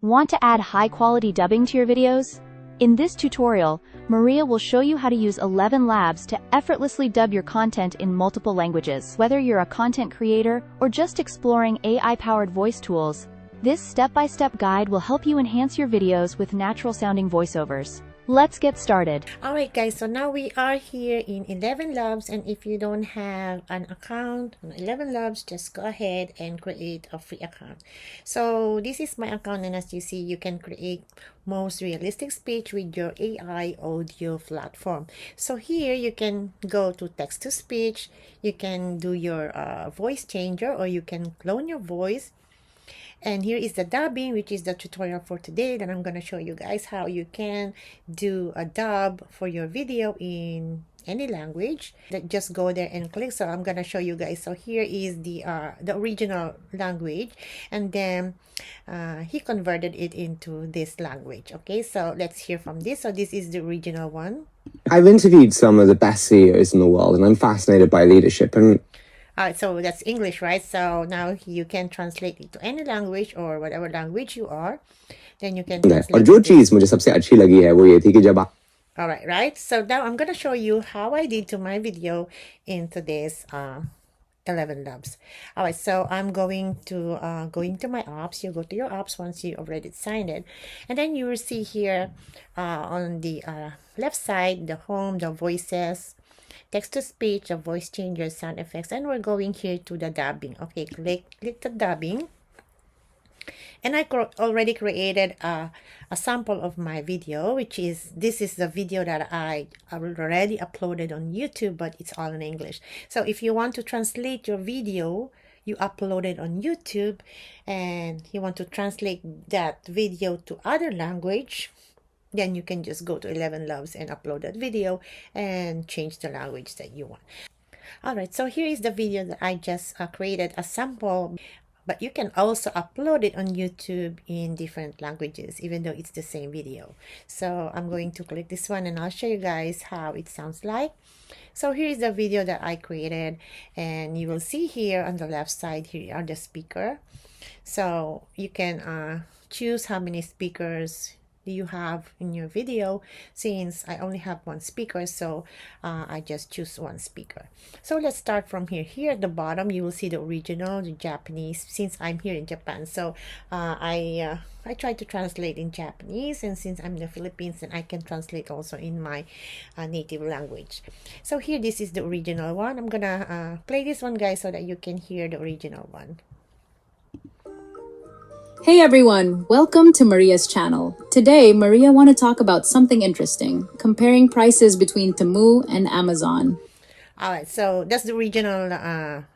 Want to add high-quality dubbing to your videos? In this tutorial, Maria will show you how to use ElevenLabs to effortlessly dub your content in multiple languages. Whether you're a content creator or just exploring AI-powered voice tools, this step-by-step guide will help you enhance your videos with natural-sounding voiceovers. Let's get started. Alright guys, so now we are here in ElevenLabs, and if you don't have an account on ElevenLabs, just go ahead and create a free account. So this is my account, and as you see, you can create most realistic speech with your AI audio platform. So here you can go to text to speech, you can do your voice changer, or you can clone your voice. And here is the dubbing, which is the tutorial for today, that I'm going to show you guys how you can do a dub for your video in any language. Just go there and click. So I'm going to show you guys. So here is the original language, and then he converted it into this language. Okay, so let's hear from this. So this is the original one. I've interviewed some of the best CEOs in the world, and I'm fascinated by leadership. And so that's English, right? So now you can translate it to any language or whatever language you are. Then you can translate. और जो चीज़ मुझे सबसे अच्छी लगी है वो ये थी कि जब आप Alright, right? So now I'm going to show you how I did to my video into this ElevenLabs. Alright, so I'm going to go into my apps. You go to your apps once you already signed it. And then you will see here on the left side, the home, the voices, text to speech, the voice changer, sound effects, and we're going here to the dubbing. Okay, click the dubbing. And I already created a sample of my video, which is, this is the video that I already uploaded on YouTube, but it's all in English. So if you want to translate your video, you upload it on YouTube, and you want to translate that video to other language, then you can just go to ElevenLabs and upload that video and change the language that you want. Alright, so here is the video that I just created a sample, but you can also upload it on YouTube in different languages, even though it's the same video. So I'm going to click this one, and I'll show you guys how it sounds like. So here is the video that I created, and you will see here on the left side, here are the speaker. So you can choose how many speakers you have in your video. Since I only have one speaker, so I just choose one speaker. So let's start from here. Here at the bottom you will see the original, the Japanese, since I'm here in Japan. So I try to translate in Japanese, and since I'm in the Philippines, then I can translate also in my native language. So here, this is the original one. I'm gonna play this one, guys, so that you can hear the original one. Hey everyone, welcome to Maria's channel. Today, Maria want to talk about something interesting, comparing prices between Temu and Amazon. Alright, so that's the original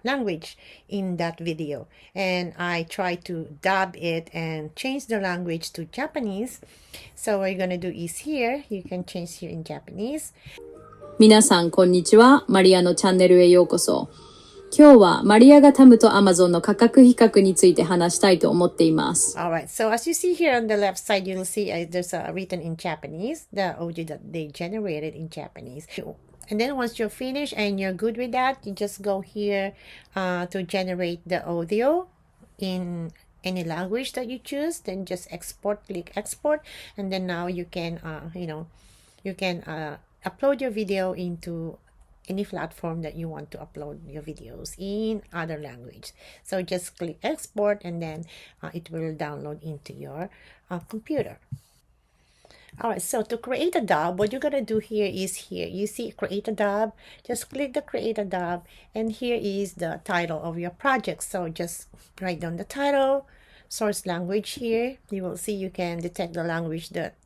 language in that video, and I try to dub it and change the language to Japanese. So what you're gonna do is here, you can change here in Japanese. 皆さんこんにちは、マリアのチャンネルへようこそ。今日はマリアがタムと Amazon の価格比較について話したいと思っています。Alright, so as you see here on the left side, you'll see there's written in Japanese, the audio that they generated in Japanese. And then once you're finished and you're good with that, you just go here to generate the audio in any language that you choose. Then just export, click export, and then now you can upload your video into any platform that you want to upload your videos in other language. So just click export, and then it will download into your computer. Alright, so to create a dub, what you're gonna do here is, here you see create a dub. Just click the create a dub, and here is the title of your project. So just write down the title, source language. Here you will see you can detect the language that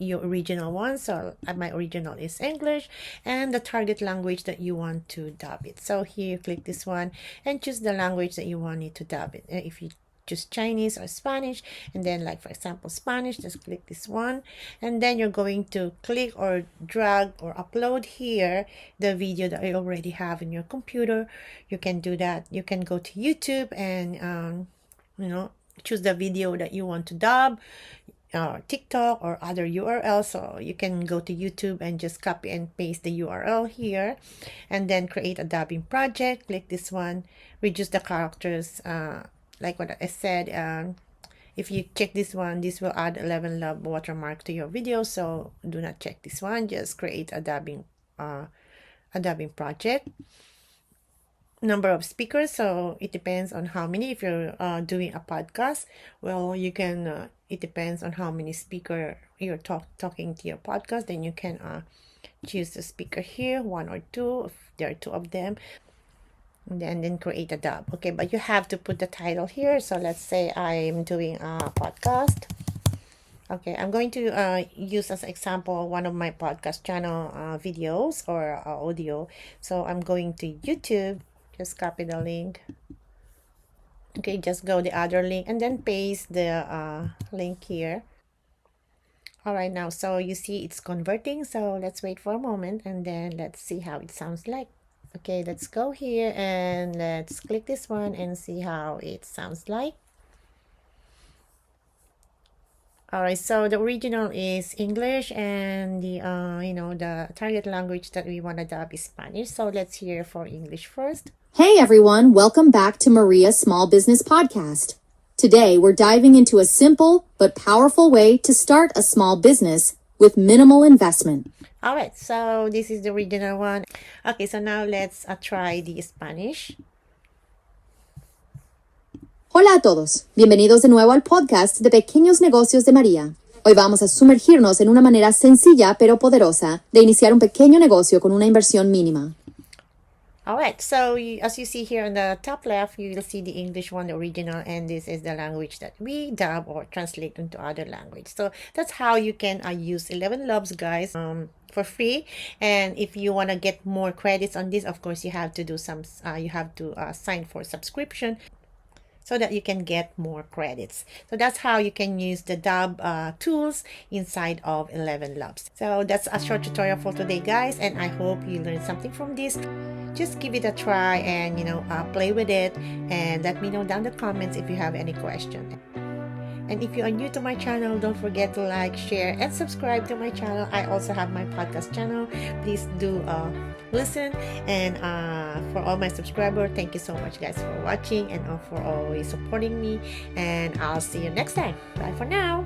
your original one. So my original is English, and the target language that you want to dub it. So here you click this one and choose the language that you want it to dub it. If you choose Chinese or Spanish, and then like for example Spanish, just click this one, and then you're going to click or drag or upload here the video that you already have in your computer. You can do that. You can go to YouTube and choose the video that you want to dub, TikTok or other URL. So you can go to YouTube and just copy and paste the URL here, and then create a dubbing project. Click this one, reduce the characters, like what I said, if you check this one, this will add ElevenLabs watermark to your video. So do not check this one. Just create a dubbing project. Number of speakers, so it depends on how many. If you're doing a podcast, well, you can it depends on how many speaker you're talking to your podcast, then you can choose the speaker here, 1 or 2 if there are 2 of them, and then create a dub. Okay, but you have to put the title here. So let's say I'm doing a podcast. Okay, I'm going to use as example one of my podcast channel videos or audio. So I'm going to YouTube. Just copy the link. Okay, just go the other link and then paste the link here. All right, now so you see it's converting. So let's wait for a moment and then let's see how it sounds like. Okay, let's go here and let's click this one and see how it sounds like. All right, so the original is English and the the target language that we want to dub is Spanish. So let's hear for English first. Hey everyone, welcome back to Maria's Small Business Podcast. Today we're diving into a simple but powerful way to start a small business with minimal investment. All right, so this is the original one. Okay, so now let's try the Spanish. Hola a todos, bienvenidos de nuevo al podcast de Pequeños Negocios de María. Hoy vamos a sumergirnos en una manera sencilla pero poderosa de iniciar un pequeño negocio con una inversión mínima. All right, so as you see here on the top left, you will see the English one, the original, and this is the language that we dub or translate into other language. So that's how you can use ElevenLabs, guys, for free. And if you want to get more credits on this, of course, you have to do some. You have to sign for subscription, so that you can get more credits. So that's how you can use the dub tools inside of ElevenLabs. So that's a short tutorial for today, guys, and I hope you learned something from this. Just give it a try and play with it, and let me know down in the comments if you have any question. And if you are new to my channel, don't forget to like, share, and subscribe to my channel. I also have my podcast channel. Please do listen. And for all my subscribers, thank you so much, guys, for watching and for always supporting me. And I'll see you next time. Bye for now.